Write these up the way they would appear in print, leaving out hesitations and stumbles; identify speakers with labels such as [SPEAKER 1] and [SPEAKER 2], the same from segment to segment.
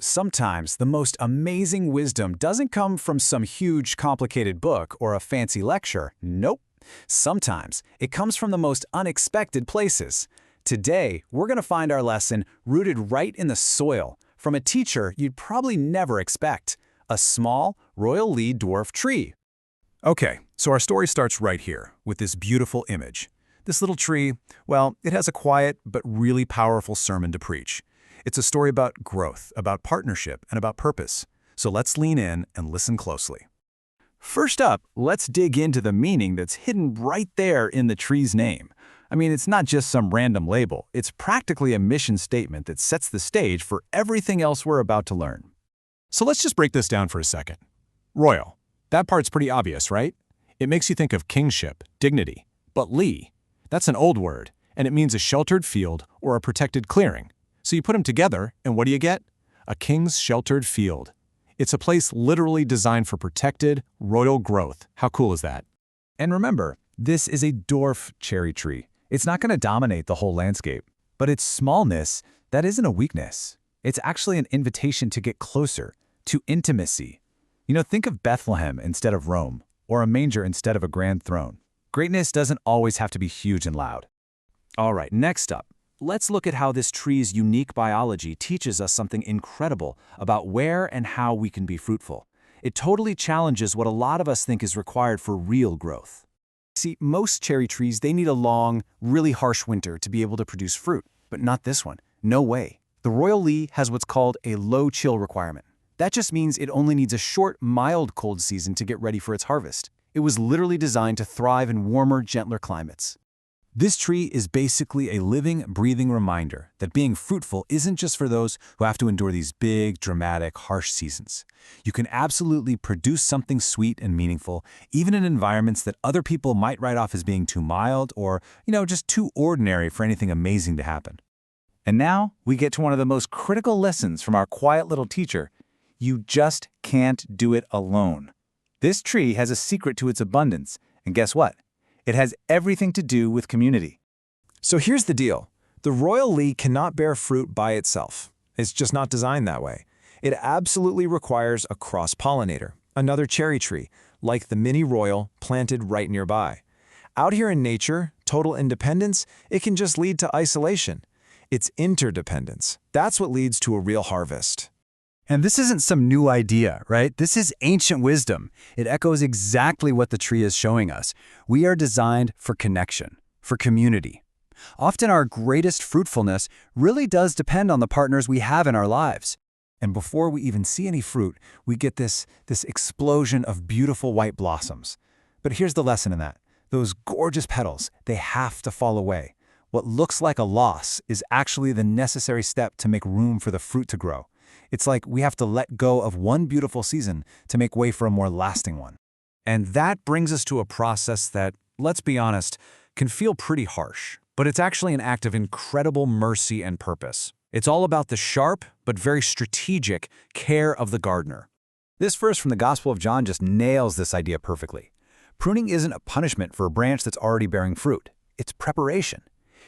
[SPEAKER 1] Sometimes the most amazing wisdom doesn't come from some huge, complicated book or a fancy lecture. Nope. Sometimes it comes from the most unexpected places. Today, we're going to find our lesson rooted right in the soil, from a teacher you'd probably never expect, a small Royal Lee Dwarf tree.
[SPEAKER 2] Okay, so our story starts right here, with this beautiful image. This little tree, well, it has a quiet but really powerful sermon to preach. It's a story about growth, about partnership, and about purpose. So let's lean in and listen closely.
[SPEAKER 1] First up, let's dig into the meaning that's hidden right there in the tree's name. It's not just some random label. It's practically a mission statement that sets the stage for everything else we're about to learn.
[SPEAKER 2] So let's just break this down for a second. Royal. That part's pretty obvious, right? It makes you think of kingship, dignity. But Lee, that's an old word, and it means a sheltered field or a protected clearing. So you put them together, and what do you get? A king's sheltered field. It's a place literally designed for protected, royal growth. How cool is that?
[SPEAKER 1] And remember, this is a dwarf cherry tree. It's not going to dominate the whole landscape. But its smallness, that isn't a weakness. It's actually an invitation to get closer, to intimacy. Think of Bethlehem instead of Rome, or a manger instead of a grand throne. Greatness doesn't always have to be huge and loud. All right, next up. Let's look at how this tree's unique biology teaches us something incredible about where and how we can be fruitful. It totally challenges what a lot of us think is required for real growth. See, most cherry trees, they need a long, really harsh winter to be able to produce fruit, but not this one. No way. The Royal Lee has what's called a low chill requirement. That just means it only needs a short, mild cold season to get ready for its harvest. It was literally designed to thrive in warmer, gentler climates. This tree is basically a living, breathing reminder that being fruitful isn't just for those who have to endure these big, dramatic, harsh seasons. You can absolutely produce something sweet and meaningful, even in environments that other people might write off as being too mild or, just too ordinary for anything amazing to happen. And now we get to one of the most critical lessons from our quiet little teacher. You just can't do it alone. This tree has a secret to its abundance, and guess what? It has everything to do with community.
[SPEAKER 2] So here's the deal. The Royal Lee cannot bear fruit by itself. It's just not designed that way. It absolutely requires a cross-pollinator, another cherry tree, like the mini Royal planted right nearby. Out here in nature, total independence, it can just lead to isolation. It's interdependence. That's what leads to a real harvest.
[SPEAKER 1] And this isn't some new idea, right? This is ancient wisdom. It echoes exactly what the tree is showing us. We are designed for connection, for community. Often our greatest fruitfulness really does depend on the partners we have in our lives. And before we even see any fruit, we get this explosion of beautiful white blossoms. But here's the lesson in that. Those gorgeous petals, they have to fall away. What looks like a loss is actually the necessary step to make room for the fruit to grow. It's like we have to let go of one beautiful season to make way for a more lasting one. And that brings us to a process that, let's be honest, can feel pretty harsh. But it's actually an act of incredible mercy and purpose. It's all about the sharp, but very strategic care of the gardener. This verse from the Gospel of John just nails this idea perfectly. Pruning isn't a punishment for a branch that's already bearing fruit. It's preparation.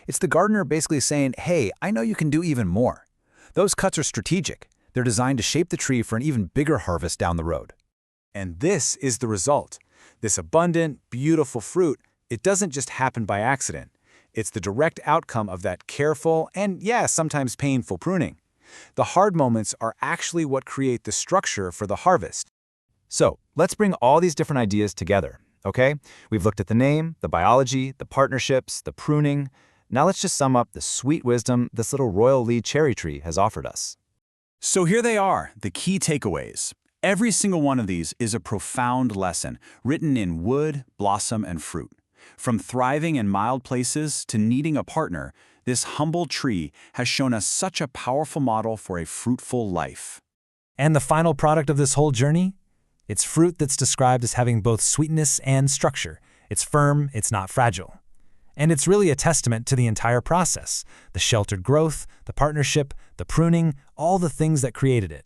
[SPEAKER 1] It's the gardener basically saying, hey, I know you can do even more. Those cuts are strategic. They're designed to shape the tree for an even bigger harvest down the road. And this is the result. This abundant, beautiful fruit, it doesn't just happen by accident. It's the direct outcome of that careful and, sometimes painful pruning. The hard moments are actually what create the structure for the harvest. So let's bring all these different ideas together, okay? We've looked at the name, the biology, the partnerships, the pruning. Now let's just sum up the sweet wisdom this little Royal Lee cherry tree has offered us. So here they are, the key takeaways. Every single one of these is a profound lesson, written in wood, blossom, and fruit. From thriving in mild places to needing a partner, this humble tree has shown us such a powerful model for a fruitful life. And the final product of this whole journey? It's fruit that's described as having both sweetness and structure. It's firm, it's not fragile. And it's really a testament to the entire process, the sheltered growth, the partnership, the pruning, all the things that created it.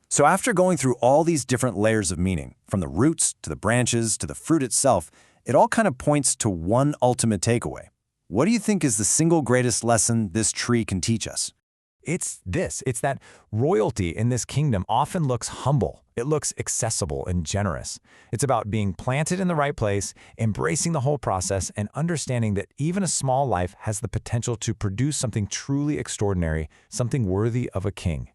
[SPEAKER 1] So after going through all these different layers of meaning, from the roots to the branches to the fruit itself, it all kind of points to one ultimate takeaway. What do you think is the single greatest lesson this tree can teach us?
[SPEAKER 2] It's that royalty in this kingdom often looks humble. It looks accessible and generous. It's about being planted in the right place, embracing the whole process, and understanding that even a small life has the potential to produce something truly extraordinary, something worthy of a king.